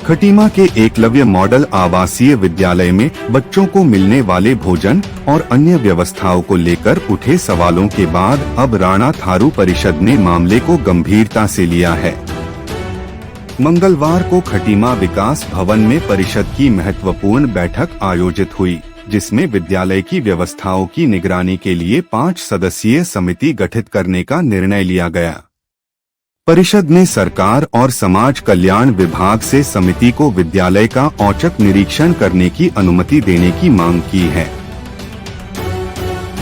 खटीमा के एकलव्य मॉडल आवासीय विद्यालय में बच्चों को मिलने वाले भोजन और अन्य व्यवस्थाओं को लेकर उठे सवालों के बाद अब राणा थारू परिषद ने मामले को गंभीरता से लिया है। मंगलवार को खटीमा विकास भवन में परिषद की महत्वपूर्ण बैठक आयोजित हुई, जिसमें विद्यालय की व्यवस्थाओं की निगरानी के लिए 5 सदस्यीय समिति गठित करने का निर्णय लिया गया। परिषद ने सरकार और समाज कल्याण विभाग से समिति को विद्यालय का औचक निरीक्षण करने की अनुमति देने की मांग की है।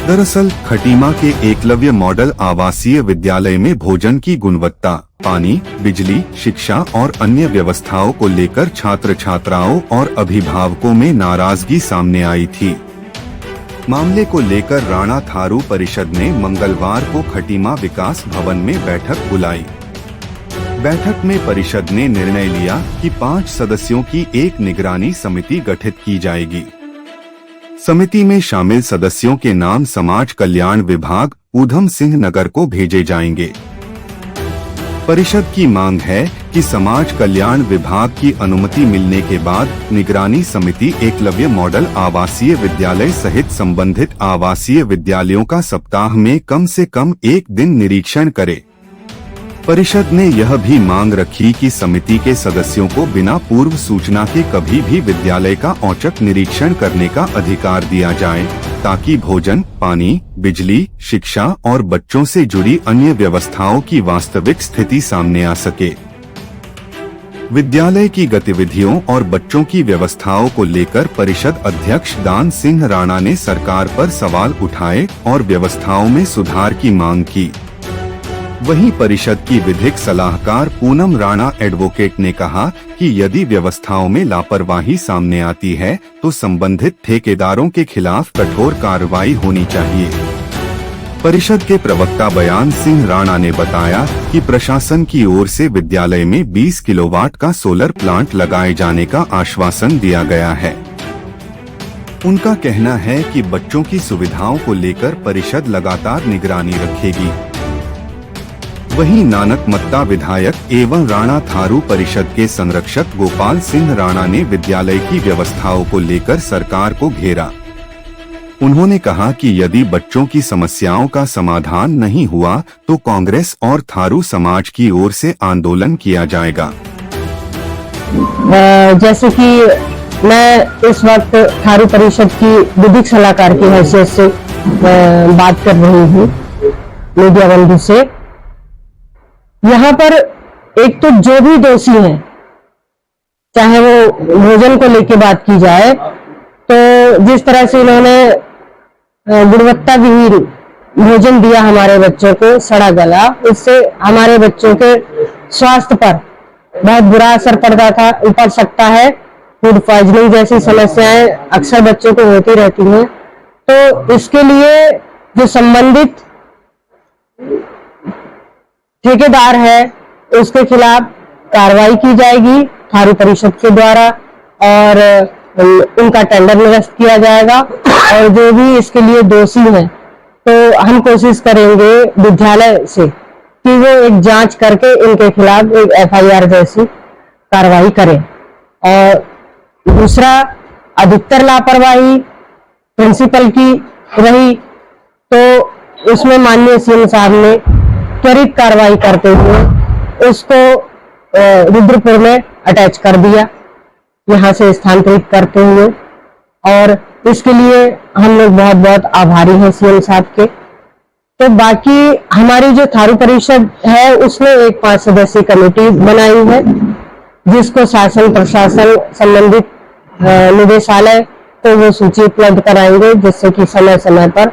दरअसल खटीमा के एकलव्य मॉडल आवासीय विद्यालय में भोजन की गुणवत्ता, पानी, बिजली, शिक्षा और अन्य व्यवस्थाओं को लेकर छात्र छात्राओं और अभिभावकों में नाराजगी सामने आई थी। मामले को लेकर राणा थारू परिषद ने मंगलवार को खटीमा विकास भवन में बैठक बुलाई। बैठक में परिषद ने निर्णय लिया कि 5 सदस्यों की एक निगरानी समिति गठित की जाएगी। समिति में शामिल सदस्यों के नाम समाज कल्याण विभाग, ऊधम सिंह नगर को भेजे जाएंगे। परिषद की मांग है कि समाज कल्याण विभाग की अनुमति मिलने के बाद निगरानी समिति एकलव्य मॉडल आवासीय विद्यालय सहित संबंधित आवासीय विद्यालयों का सप्ताह में कम से कम 1 दिन निरीक्षण करे। परिषद ने यह भी मांग रखी कि समिति के सदस्यों को बिना पूर्व सूचना के कभी भी विद्यालय का औचक निरीक्षण करने का अधिकार दिया जाए, ताकि भोजन, पानी, बिजली, शिक्षा और बच्चों से जुड़ी अन्य व्यवस्थाओं की वास्तविक स्थिति सामने आ सके। विद्यालय की गतिविधियों और बच्चों की व्यवस्थाओं को लेकर परिषद अध्यक्ष दान सिंह राणा ने सरकार पर सवाल उठाए और व्यवस्थाओं में सुधार की मांग की। वहीं परिषद की विधिक सलाहकार पूनम राणा एडवोकेट ने कहा कि यदि व्यवस्थाओं में लापरवाही सामने आती है तो संबंधित ठेकेदारों के खिलाफ कठोर कार्रवाई होनी चाहिए। परिषद के प्रवक्ता बयान सिंह राणा ने बताया कि प्रशासन की ओर से विद्यालय में 20 किलोवाट का सोलर प्लांट लगाए जाने का आश्वासन दिया गया है। उनका कहना है कि बच्चों की सुविधाओं को लेकर परिषद लगातार निगरानी रखेगी। वहीं नानक मत्ता विधायक एवं राणा थारू परिषद के संरक्षक गोपाल सिंह राणा ने विद्यालय की व्यवस्थाओं को लेकर सरकार को घेरा। उन्होंने कहा कि यदि बच्चों की समस्याओं का समाधान नहीं हुआ तो कांग्रेस और थारू समाज की ओर से आंदोलन किया जाएगा। जैसे कि मैं इस वक्त थारू परिषद की विधिक सलाहकार की हैसियत से बात कर रही हूँ मीडिया बंधु से। यहाँ पर एक तो जो भी दोषी हैं, चाहे वो भोजन को लेकर बात की जाए, तो जिस तरह से इन्होंने गुणवत्ता विहीन भोजन दिया हमारे बच्चों को, सड़ा गला, इससे हमारे बच्चों के स्वास्थ्य पर बहुत बुरा असर पड़ सकता है। फूड पॉइजनिंग जैसी समस्याएं अक्सर बच्चों को होती रहती हैं। तो इसके लिए जो संबंधित ठेकेदार है उसके खिलाफ कार्रवाई की जाएगी थारू परिषद के द्वारा और उनका टेंडर निरस्त किया जाएगा। और जो भी इसके लिए दोषी हैं तो हम कोशिश करेंगे विद्यालय से कि वो एक जांच करके इनके खिलाफ एक FIR जैसी कार्रवाई करें। और दूसरा, अधिकतर लापरवाही प्रिंसिपल की रही तो उसमें माननीय CM साहब ने त्वरित कार्रवाई करते हुए उसको रुद्रपुर में अटैच कर दिया, यहाँ से स्थानांतरित करते हुए। और इसके लिए हम लोग बहुत बहुत आभारी हैं CM साहब के। तो बाकी हमारी जो थारू परिषद है उसने एक 5 सदस्यीय कमेटी बनाई है, जिसको शासन प्रशासन संबंधित निदेशालय को वो सूची उपलब्ध कराएंगे, जिससे कि समय समय पर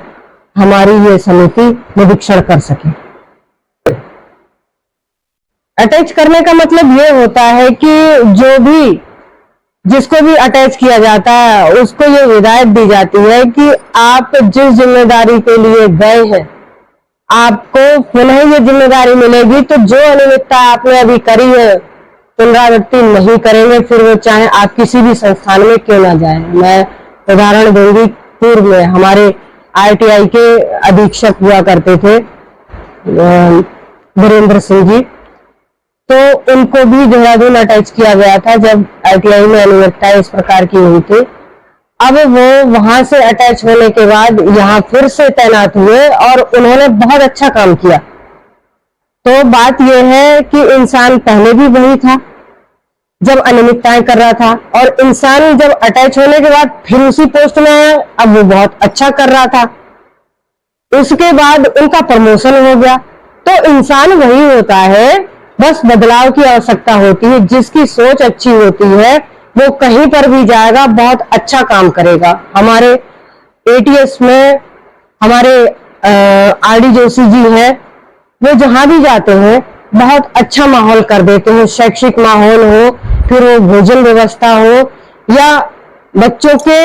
हमारी ये समिति निरीक्षण कर सके। अटैच करने का मतलब ये होता है कि जिसको भी अटैच किया जाता है उसको ये हिदायत दी जाती है कि आप जिस जिम्मेदारी के लिए गए हैं आपको पुनः ये जिम्मेदारी मिलेगी। तो जो अनियमितता आपने अभी करी है पुनरावृत्ति नहीं करेंगे, फिर वो चाहे आप किसी भी संस्थान में क्यों ना जाए। मैं उदाहरण दूंगी, पूर्व में हमारे ITI के अधीक्षक हुआ करते थे वीरेंद्र सिंह जी, तो उनको भी देहरादून अटैच किया गया था जब ITI में अनियमितता इस प्रकार की हुई थी। अब वो वहां से अटैच होने के बाद यहाँ फिर से तैनात हुए और उन्होंने बहुत अच्छा काम किया। तो बात यह है कि इंसान पहले भी वही था जब अनियमितताएं कर रहा था, और इंसान जब अटैच होने के बाद फिर उसी पोस्ट में आया, अब वो बहुत अच्छा कर रहा था, उसके बाद उनका प्रमोशन हो गया। तो इंसान वही होता है, बस बदलाव की आवश्यकता होती है। जिसकी सोच अच्छी होती है वो कहीं पर भी जाएगा, बहुत अच्छा काम करेगा। हमारे ATS में हमारे RD जोशी जी हैं, वो जहां भी जाते हैं बहुत अच्छा माहौल कर देते हैं। शैक्षिक माहौल हो, फिर वो भोजन व्यवस्था हो, या बच्चों के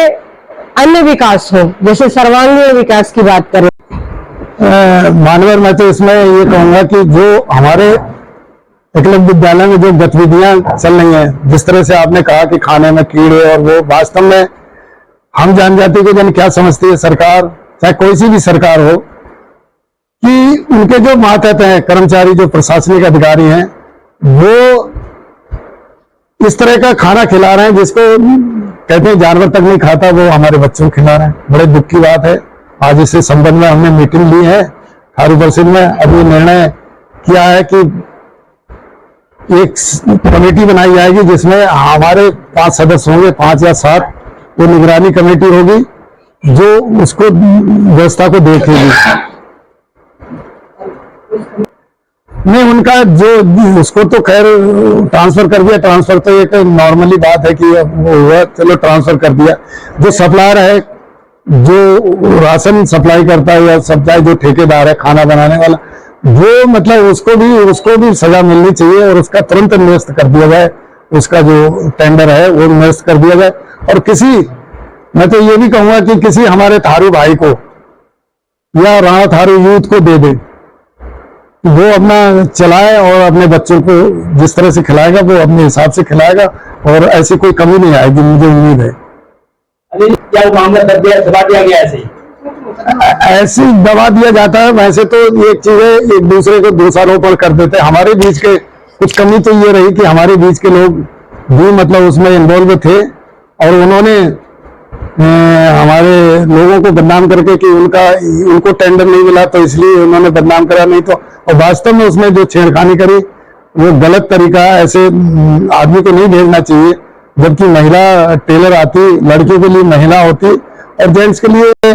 अन्य विकास हो, जैसे सर्वांगीण विकास की बात करें। मानवर, मैं तो इसमें ये कहूंगा कि जो हमारे एकलव्य विद्यालय में जो गतिविधियां चल रही हैं, जिस तरह से आपने कहा कि खाने में कीड़े और वो, वास्तव में हम जान जाते कि जन क्या समझती है सरकार, चाहे कोई सी भी सरकार हो, कि उनके जो मातहत हैं कर्मचारी, जो प्रशासनिक अधिकारी हैं, वो इस तरह का खाना खिला रहे हैं जिसको कहते हैं जानवर तक नहीं खाता, वो हमारे बच्चों को खिला रहे हैं। बड़े दुख की बात है। आज इससे संबंध में हमने मीटिंग ली है थारू परिषद में। अभी निर्णय किया है कि एक कमेटी बनाई जाएगी जिसमें हमारे 5 सदस्य होंगे, 5 या 7, वो निगरानी कमेटी होगी जो उसको व्यवस्था को देखेगी। नहीं, उनका जो उसको तो खैर ट्रांसफर कर दिया। ट्रांसफर तो एक नॉर्मली बात है कि वो हुआ, चलो ट्रांसफर कर दिया। जो सप्लायर है, जो राशन सप्लाई करता है या सप्लाई जो ठेकेदार है खाना बनाने वाला, वो मतलब उसको भी सजा मिलनी चाहिए और उसका तुरंत निरस्त कर दिया जाए। उसका जो टेंडर है वो निरस्त कर दिया जाए। और मैं तो ये भी कहूंगा कि किसी हमारे थारू भाई को या राणा थारू यूथ को दे दे, वो अपना चलाए और अपने बच्चों को जिस तरह से खिलाएगा वो अपने हिसाब से खिलाएगा और ऐसी कोई कमी नहीं आएगी, मुझे उम्मीद है। क्या मामला दबा दिया गया? ऐसी दबा दिया जाता है। वैसे तो एक चीज है, एक दूसरे को दोषारोपण कर देते हैं। हमारे बीच के कुछ कमी तो ये रही कि हमारे बीच के लोग भी मतलब उसमें इन्वॉल्व थे और उन्होंने हमारे लोगों को बदनाम करके कि उनको टेंडर नहीं मिला तो इसलिए उन्होंने बदनाम करा, नहीं तो। और वास्तव में उसमें जो छेड़खानी करी वो गलत तरीका। ऐसे आदमी को नहीं भेजना चाहिए, जबकि महिला टेलर आती, लड़कियों के लिए महिला होती और जेंट्स के लिए।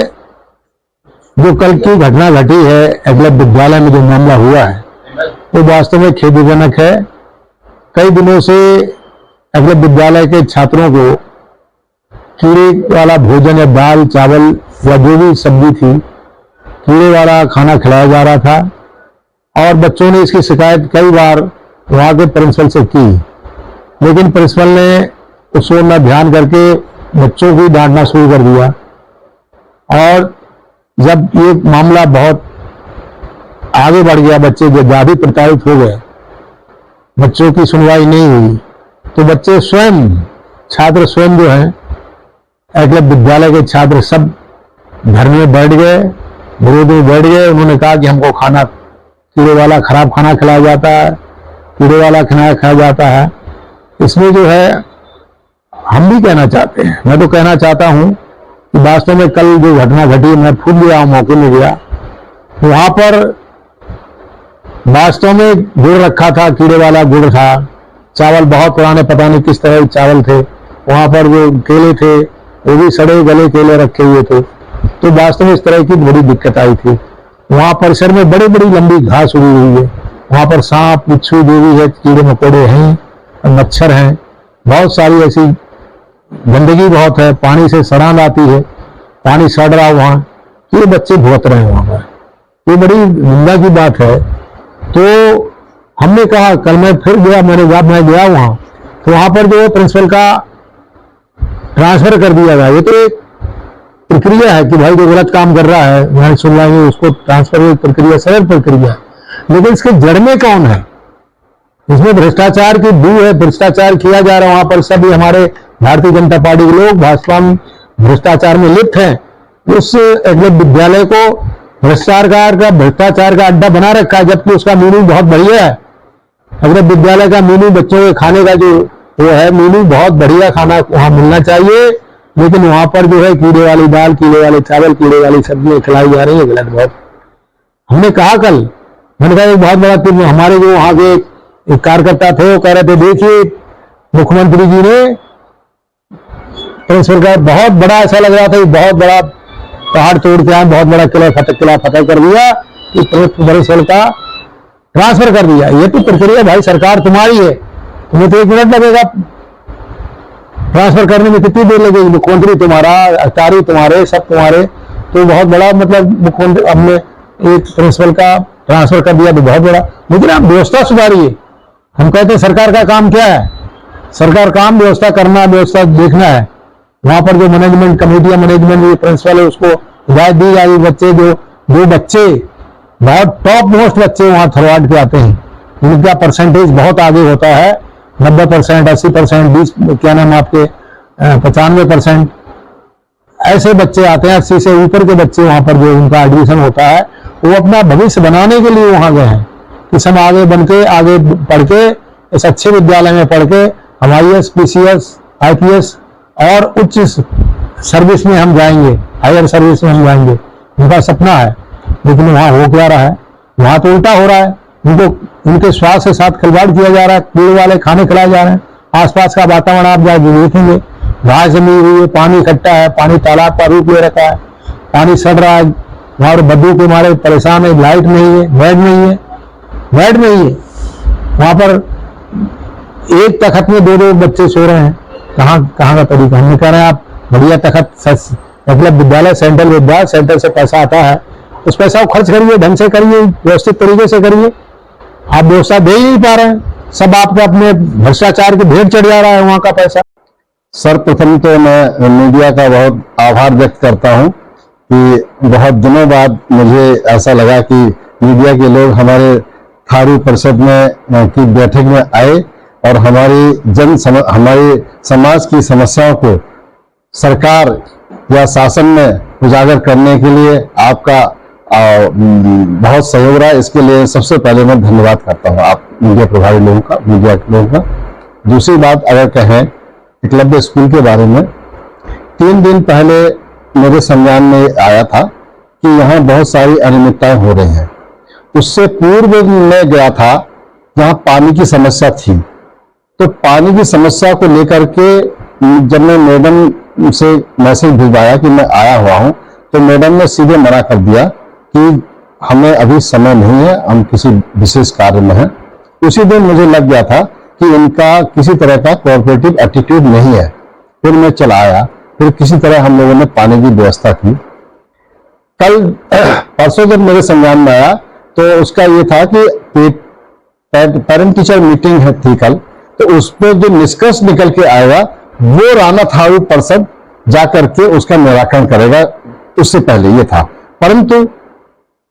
जो कल की घटना घटी है एकलव्य विद्यालय में, जो मामला हुआ है, वो वास्तव में खेदजनक है। कई दिनों से एकलव्य विद्यालय के छात्रों को कीड़े वाला भोजन या दाल चावल या जो भी सब्जी थी, कीड़े वाला खाना खिलाया जा रहा था और बच्चों ने इसकी शिकायत कई बार वहां के प्रिंसिपल से की, लेकिन प्रिंसिपल ने उसको न ध्यान करके बच्चों को डांटना शुरू कर दिया। और जब ये मामला बहुत आगे बढ़ गया, बच्चे जो ज्यादा प्रताड़ित हो गए, बच्चों की सुनवाई नहीं हुई, तो बच्चे स्वयं, छात्र स्वयं जो है, एकलव्य विद्यालय के छात्र सब घर में बैठ गए, विरोध में बैठ गए। उन्होंने कहा कि हमको खाना कीड़े वाला खराब खाना खिलाया जाता है, कीड़े वाला खाना खाया जाता है। इसमें जो है हम भी कहना चाहते हैं, मैं तो कहना चाहता हूं कि वास्तव में कल जो घटना घटी, मैं खुद गया, मौके में गया, वहां पर वास्तव में गुड़ रखा था, कीड़े वाला गुड़ था, चावल बहुत पुराने, पता नहीं किस तरह के चावल थे, वहां पर जो केले थे वो भी सड़े गले केले रखे हुए थे। तो वास्तव में इस तरह की बड़ी दिक्कत आई थी। वहां परिसर में बड़ी बड़ी लंबी घास उगी हुई है, वहां पर सांप बिच्छू जो भी है, कीड़े मकोड़े हैं, मच्छर हैं, बहुत सारी ऐसी गंदगी बहुत है, पानी से सड़ांध आती है, पानी सड़ रहा वहां, ये बच्चे भुगत रहे हैं वहां पर। ये बड़ी निंदा की बात है। तो हमने कहा, कल मैं फिर गया, मैं गया वहां, तो वहां पर जो प्रिंसिपल का ट्रांसफर कर दिया गया। ये तो एक प्रक्रिया है कि भाई जो गलत काम कर रहा है वहां सुनवाई, उसको ट्रांसफर की प्रक्रिया सरल प्रक्रिया, लेकिन इसके जड़ में कौन है? इसमें भ्रष्टाचार की बू है, भ्रष्टाचार किया जा रहा है वहां पर। सभी हमारे भारतीय जनता पार्टी के लोग भाजपा में भ्रष्टाचार में लिप्त हैं। उस एकलव्य विद्यालय को भ्रष्टाचार का अड्डा बना रखा है, जबकि उसका मेनू बहुत बढ़िया है। एकलव्य विद्यालय का मेनू, बच्चों के खाने का जो वो है मीनू, बहुत बढ़िया खाना वहाँ मिलना चाहिए, लेकिन वहां पर जो है कीड़े वाली दाल, कीड़े वाले चावल, कीड़े वाली सब्जियां खिलाई जा रही है, गलत बहुत। हमने कहा कल, मैंने कहा एक बहुत बड़ा टीम, हमारे जो वहां के एक कार्यकर्ता थे वो कह रहे थे देखिए मुख्यमंत्री जी ने प्रिंसिपल का बहुत बड़ा, ऐसा लग रहा था कि बहुत बड़ा पहाड़ तोड़ के आए, बहुत बड़ा किला फतह कर दिया कि प्रिंसिपल का ट्रांसफर कर दिया। ये तो प्रक्रिया भाई सरकार तुम्हारी है, तुम्हें तो 1 मिनट लगेगा ट्रांसफर करने में, कितनी देर लगेगी? मुख्यमंत्री तुम्हारा, अधिकारी तुम्हारे, सब तुम्हारे, तो बहुत बड़ा मतलब मुख्यमंत्री हमने एक प्रिंसिपल का ट्रांसफर कर दिया तो बहुत बड़ा। लेकिन आप व्यवस्था सुधारिए। हम कहते हैं सरकार का काम क्या है? सरकार काम व्यवस्था करना, व्यवस्था देखना है। वहां पर जो मैनेजमेंट कमेटियां, मैनेजमेंट प्रिंसिपल है उसको हिदायत दी जाएगी। बच्चे जो बच्चे बहुत टॉप मोस्ट बच्चे वहां थरवाड के आते हैं, इनका परसेंटेज बहुत आगे होता है, 90%, 80%, 20 क्या नाम आपके 95% ऐसे बच्चे आते हैं। 80 से ऊपर के बच्चे वहां पर जो उनका एडमिशन होता है, वो अपना भविष्य बनाने के लिए वहां गए हैं कि सब आगे बन के, आगे पढ़ के, इस अच्छे विद्यालय में पढ़ के हम IAS, PCS, IPS और उच्च सर्विस में हम जाएंगे, हायर सर्विस में हम जाएंगे, उनका सपना है। लेकिन वहां हो क्या रहा है? वहां तो उल्टा हो रहा है। उनको उनके स्वास्थ्य के साथ खिलवाड़ किया जा रहा है, कीड़े वाले खाने खिलाए जा रहे हैं। आसपास का वातावरण आप जाके देखेंगे, घास जमी हुई है, पानी इकट्ठा है, पानी तालाब का रूप ले रखा है, पानी सड़ रहा है, वहां बदबू के मारे परेशान है, लाइट नहीं है, बेड नहीं है, बेड नहीं है। वहां पर एक तखत में 2-2 बच्चे सो रहे हैं। कहाँ का तरीका? हमने कह रहे हैं आप बढ़िया तखत, मतलब विद्यालय, सेंट्रल विद्यालय, सेंटर से पैसा आता है, उस पैसा को खर्च करिए, ढंग से करिए, व्यवस्थित तरीके से करिए। आप व्यवस्था दे ही नहीं पा रहे हैं, सब आपका अपने भ्रष्टाचार की भेंट चढ़ जा रहा है वहां का पैसा। सर्वप्रथम तो मैं मीडिया का बहुत आभार व्यक्त करता हूं कि बहुत दिनों बाद मुझे ऐसा लगा कि मीडिया के लोग हमारे थारू परिषद में की बैठक में आए और हमारे समाज की समस्याओं को सरकार या शासन में उजागर करने के लिए आपका बहुत सहयोग रहा। इसके लिए सबसे पहले मैं धन्यवाद करता हूं आप मीडिया प्रभारी लोगों का, मीडिया के लोगों का। दूसरी बात अगर कहें एकलव्य स्कूल के बारे में, 3 दिन पहले मेरे संज्ञान में आया था कि यहाँ बहुत सारी अनियमितताएं हो रही हैं। उससे पूर्व मैं गया था जहाँ पानी की समस्या थी, तो पानी की समस्या को लेकर के जब मैं मैडम से मैसेज भिजवाया कि मैं आया हुआ हूँ, तो मैडम ने सीधे मना कर दिया कि हमें अभी समय नहीं है, हम किसी विशेष कार्य में हैं। उसी दिन मुझे लग गया था कि इनका किसी तरह का कोऑपरेटिव एटीट्यूड नहीं है। फिर मैं चला आया, फिर किसी तरह हम लोगों ने पानी की व्यवस्था की। परसों जब मेरे संज्ञान में आया तो उसका ये था कि पेरेंट टीचर मीटिंग थी कल, तो उस पर जो निष्कर्ष निकल के आएगा वो राणा थारू परिषद जाकर के उसका निराकरण करेगा। उससे पहले ये था, परंतु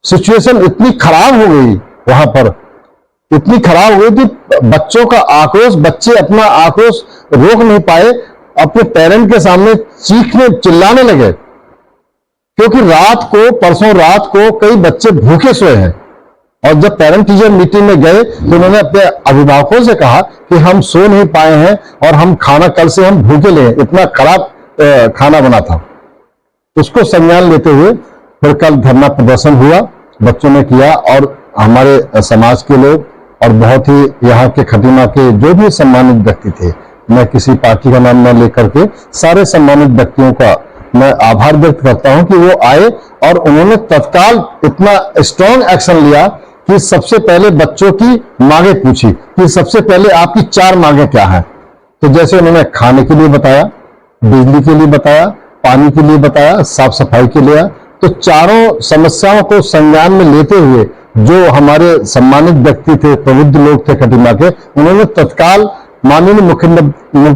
सिचुएशन इतनी खराब हो गई, वहां पर इतनी खराब हो गई कि बच्चों का आक्रोश, बच्चे अपना आक्रोश रोक नहीं पाए, अपने पेरेंट के सामने चीखने चिल्लाने लगे, क्योंकि परसों रात को कई बच्चे भूखे सोए हैं। और जब पेरेंट टीचर मीटिंग में गए तो उन्होंने अपने अभिभावकों से कहा कि हम सो नहीं पाए हैं और हम खाना कल से हम भूखे ले, इतना खराब खाना बना था। उसको संज्ञान लेते हुए फिर कल धरना प्रदर्शन हुआ, बच्चों ने किया और हमारे समाज के लोग और बहुत ही यहाँ के खटीमा के जो भी सम्मानित व्यक्ति थे, मैं किसी पार्टी का नाम न लेकर के सारे सम्मानित व्यक्तियों का मैं आभार व्यक्त करता हूं कि वो आए और उन्होंने तत्काल इतना स्ट्रॉन्ग एक्शन लिया कि सबसे पहले बच्चों की मांगे पूछी कि सबसे पहले आपकी 4 मांगे क्या हैं। तो जैसे उन्होंने खाने के लिए बताया, बिजली के लिए बताया, पानी के लिए बताया, साफ सफाई के लिए, तो चारों समस्याओं को संज्ञान में लेते हुए जो हमारे सम्मानित व्यक्ति थे, प्रबुद्ध लोग थे खटीमा के, उन्होंने तत्काल माननीय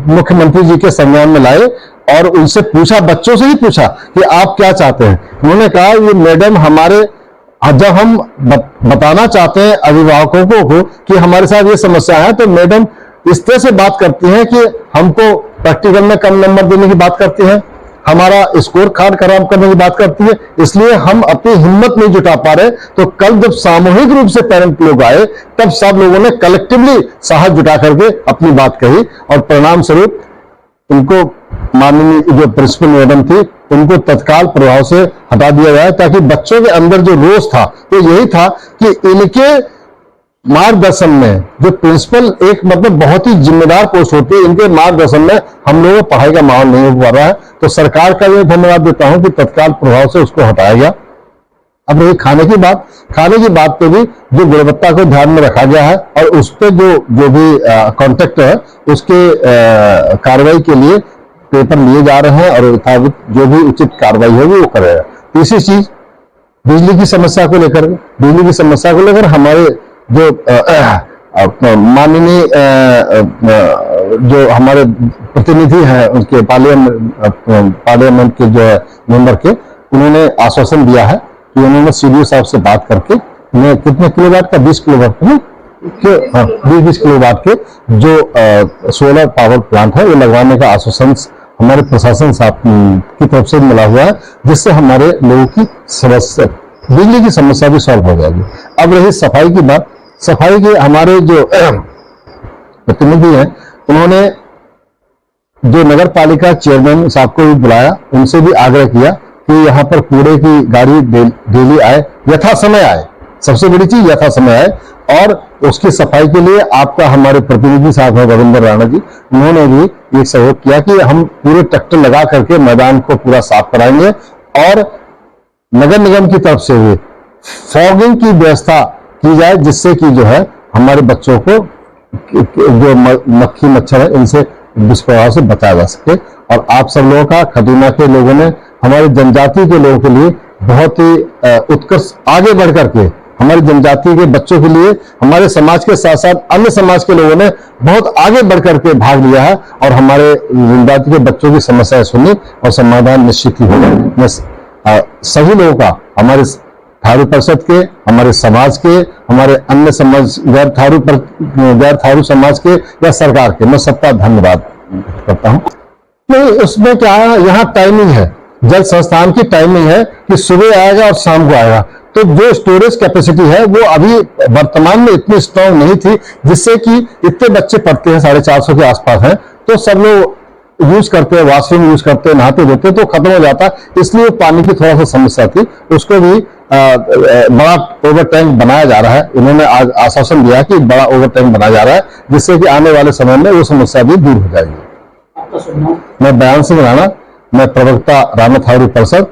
मुख्यमंत्री जी के संज्ञान में लाए और उनसे पूछा, बच्चों से ही पूछा कि आप क्या चाहते हैं। उन्होंने कहा ये मैडम हमारे, जब हम बताना चाहते हैं अभिभावकों को कि हमारे साथ ये समस्या है, तो मैडम इस तरह से बात करती हैं कि हमको प्रैक्टिकल में कम नंबर देने की बात करती हैं, हमारा स्कोर कार्ड खराब करने की बात करती है, इसलिए हम अपनी हिम्मत नहीं जुटा पा रहे। तो कल जब सामूहिक रूप से पेरेंट लोग आए तब सब लोगों ने कलेक्टिवली साहस जुटा करके अपनी बात कही और परिणाम स्वरूप उनको माननीय जो प्रिंसिपल मैडम थी उनको तत्काल प्रभाव से हटा दिया गया, ताकि बच्चों के अंदर जो रोष था तो यही था कि इनके मार्गदर्शन में जो प्रिंसिपल एक मतलब बहुत ही जिम्मेदार पोस्ट होती है, इनके मार्गदर्शन में हम लोगों को पढ़ाई का माहौल नहीं हो पा रहा है। तो सरकार का ये धन्यवाद देता हूं कि तत्काल प्रभाव से उसको हटाया गया। अब रही खाने की बात पे भी जो गुणवत्ता को ध्यान में रखा गया है और उस पर जो भी कॉन्ट्रैक्ट है उसके कार्रवाई के लिए पेपर लिए जा रहे हैं और जो भी उचित कार्रवाई होगी वो करेगा। तीसरी चीज बिजली की समस्या को लेकर हमारे जो माननीय जो हमारे प्रतिनिधि हैं उनके पार्लियामेंट के जो मेंबर के, उन्होंने आश्वासन दिया है कि उन्होंने सीडीओ साहब से बात करके उन्हें कितने किलोवाट का 20 किलोवाट का 20 किलोवाट के जो सोलर पावर प्लांट है वो लगवाने का आश्वासन हमारे प्रशासन साहब की तरफ से मिला हुआ है, जिससे हमारे लोगों की समस्या बिजली की समस्या भी सॉल्व हो जाएगी। अब रही सफाई की बात, सफाई के हमारे जो प्रतिनिधि हैं उन्होंने जो नगर पालिका चेयरमैन साहब को भी बुलाया, उनसे भी आग्रह किया कि यहाँ पर कूड़े की गाड़ी डेली आए, यथा समय आए, सबसे बड़ी चीज यथा समय आए। और उसकी सफाई के लिए आपका हमारे प्रतिनिधि साहब है रविंद्र राणा जी, उन्होंने भी एक सहयोग किया कि हम पूरे ट्रैक्टर लगा करके मैदान को पूरा साफ कराएंगे और नगर निगम की तरफ से भी फॉगिंग की व्यवस्था की जाए, जिससे कि जो है हमारे बच्चों को जो मक्खी मच्छर है इनसे दुष्प्रभाव से बचाया जा सके। और आप सब लोगों का, खटीमा के लोगों ने हमारी जनजाति के लोगों के लिए बहुत ही उत्कृष्ट आगे बढ़ करके हमारी जनजाति के बच्चों के लिए हमारे समाज के साथ साथ अन्य समाज के लोगों ने बहुत आगे बढ़ करके भाग लिया है और हमारे जनजाति के बच्चों की समस्याएं सुनी और समाधान निश्चित ही होगा। मैं सभी लोगों का, हमारे थारू परिषद के, हमारे समाज के, हमारे अन्य समाज गैर थारू समाज के या सरकार के, मैं सबका धन्यवाद करता हूं। नहीं, उसमें क्या है, यहाँ टाइमिंग है, जल संस्थान की टाइमिंग है कि सुबह आएगा और शाम को आएगा। तो जो स्टोरेज कैपेसिटी है वो अभी वर्तमान में इतनी स्ट्रॉन्ग नहीं थी, जिससे कि इतने बच्चे पढ़ते हैं 450 के आसपास हैं, तो सब लोग यूज करते हैं, वॉशरूम यूज करते हैं, नहाते धोते, तो खत्म हो जाता, इसलिए पानी की थोड़ा सा समस्या थी। उसको भी बड़ा ओवर टैंक बनाया जा रहा है। इन्होंने आज आश्वासन दिया कि बड़ा ओवर टैंक बनाया जा रहा है, जिससे कि आने वाले समय में वो समस्या भी दूर हो जाएगी। मैं बयान सिंह राणा, मैं प्रवक्ता राणा थारू परिषद,